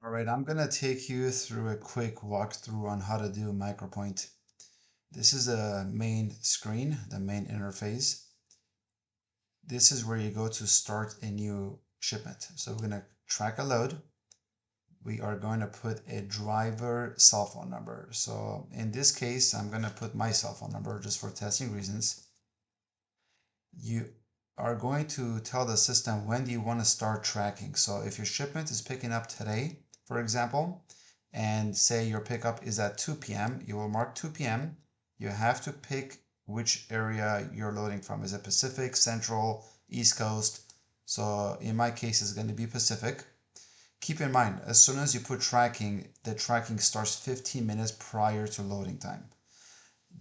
All right, I'm gonna take you through a quick walkthrough on how to do Macropoint. This is the main screen, the main interface. This is where you go to start a new shipment. So we're gonna track a load. We are going to put a driver cell phone number. So in this case, I'm gonna put my cell phone number just for testing reasons. You are going to tell the system when do you want to start tracking. So if your shipment is picking up today, for example, and say your pickup is at 2 p.m., you will mark 2 p.m. You have to pick which area you're loading from. Is it Pacific, Central, East Coast? So in my case, it's going to be Pacific. Keep in mind, as soon as you put tracking, the tracking starts 15 minutes prior to loading time.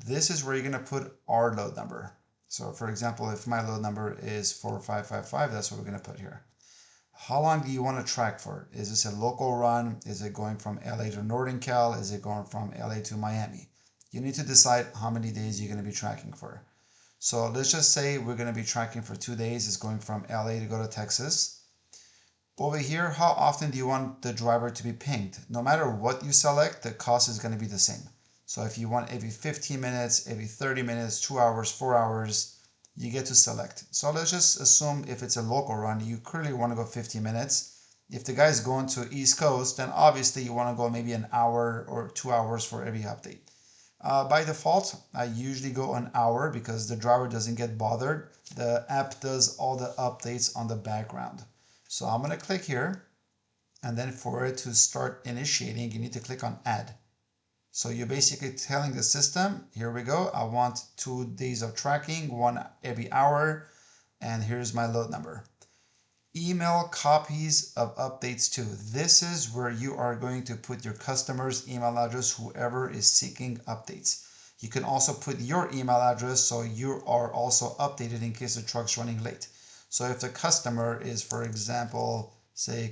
This is where you're going to put our load number. So for example, if my load number is 4555, that's what we're going to put here. How long do you want to track for? Is this a local run? Is it going from LA to Northern Cal? Is it going from LA to Miami? You need to decide how many days you're going to be tracking for. So let's just say we're going to be tracking for 2 days. It's going from LA to go to Texas. Over here, how often do you want the driver to be pinged? No matter what you select, the cost is going to be the same. So if you want every 15 minutes, every 30 minutes, 2 hours, 4 hours, you get to select. So let's just assume if it's a local run, you clearly want to go 15 minutes. If the guy is going to East Coast, then obviously you want to go maybe an hour or 2 hours for every update. By default, I usually go an hour because the driver doesn't get bothered. The app does all the updates on the background. So I'm going to click here, and then for it to start initiating, you need to click on add. So you're basically telling the system, here we go, I want 2 days of tracking, one every hour, and here's my load number. Email copies of updates to. This is where you are going to put your customer's email address, whoever is seeking updates. You can also put your email address so you are also updated in case the truck's running late. So if the customer is, for example, say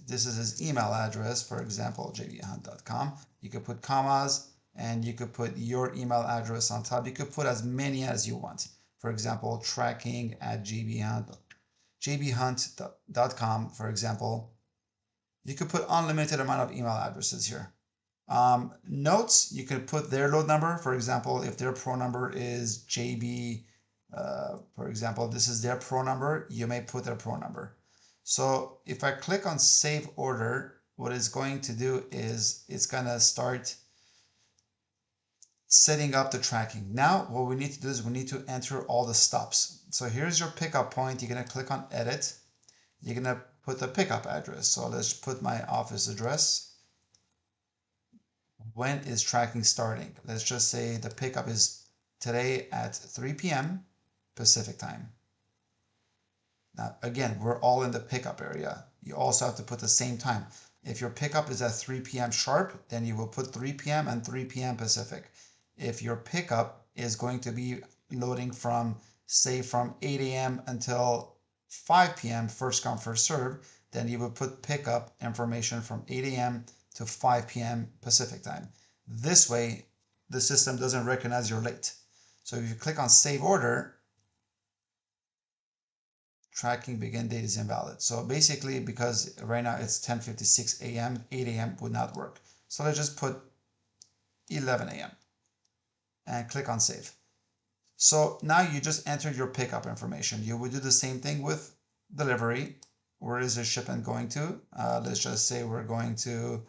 this is his email address, for example, jbhunt.com, you could put commas and you could put your email address on top. You could put as many as you want. For example, tracking at jbhunt.com, for example. You could put unlimited amount of email addresses here. Notes, you could put their load number. For example, if their pro number is JB, for example, this is their pro number, you may put their pro number. So if I click on save order, what it's going to do is it's going to start setting up the tracking. Now, what we need to do is we need to enter all the stops. So here's your pickup point. You're going to click on edit. You're going to put the pickup address. So let's put my office address. When is tracking starting? Let's just say the pickup is today at 3 p.m. Pacific time. Now, again, we're all in the pickup area. You also have to put the same time. If your pickup is at 3 p.m. sharp, then you will put 3 p.m. and 3 p.m. Pacific. If your pickup is going to be loading from, say, from 8 a.m. until 5 p.m. first come, first serve, then you would put pickup information from 8 a.m. to 5 p.m. Pacific time. This way, the system doesn't recognize you're late. So if you click on save order, tracking begin date is invalid. So basically, because right now it's 10:56 a.m., 8 a.m. would not work. So let's just put 11 a.m. and click on save. So now you just entered your pickup information. You would do the same thing with delivery. Where is the shipment going to? Let's just say we're going to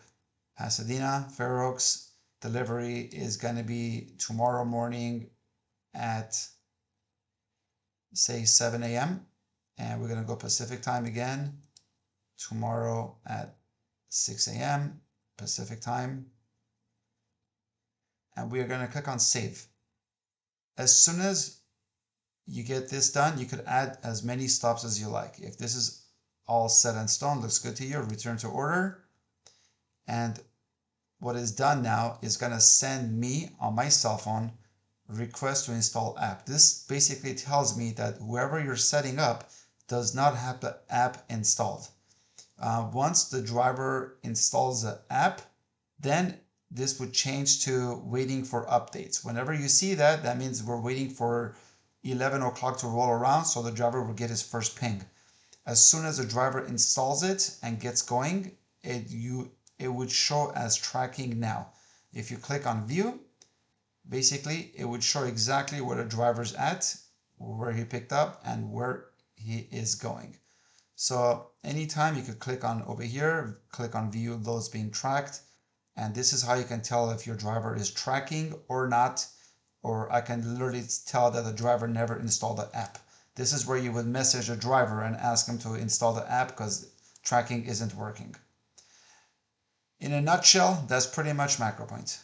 Pasadena, Fair Oaks. Delivery is going to be tomorrow morning at, say, 7 a.m. And we're going to go Pacific time again. Tomorrow at 6 a.m. Pacific time. And we are going to click on save. As soon as you get this done, you could add as many stops as you like. If this is all set in stone, looks good to you, return to order. And what is done now is going to send me on my cell phone request to install app. This basically tells me that whoever you're setting up does not have the app installed. Once the driver installs the app, then this would change to waiting for updates. Whenever you see that, that means we're waiting for 11 o'clock to roll around so the driver will get his first ping. As soon as the driver installs it and gets going, it would show as tracking now. If you click on view, basically it would show exactly where the driver's at, where he picked up, and where he is going. So anytime you could click on over here, click on view loads being tracked, and this is how you can tell if your driver is tracking or not, or I can literally tell that the driver never installed the app. This is where you would message a driver and ask him to install the app because tracking isn't working. In a nutshell, that's pretty much Macropoint.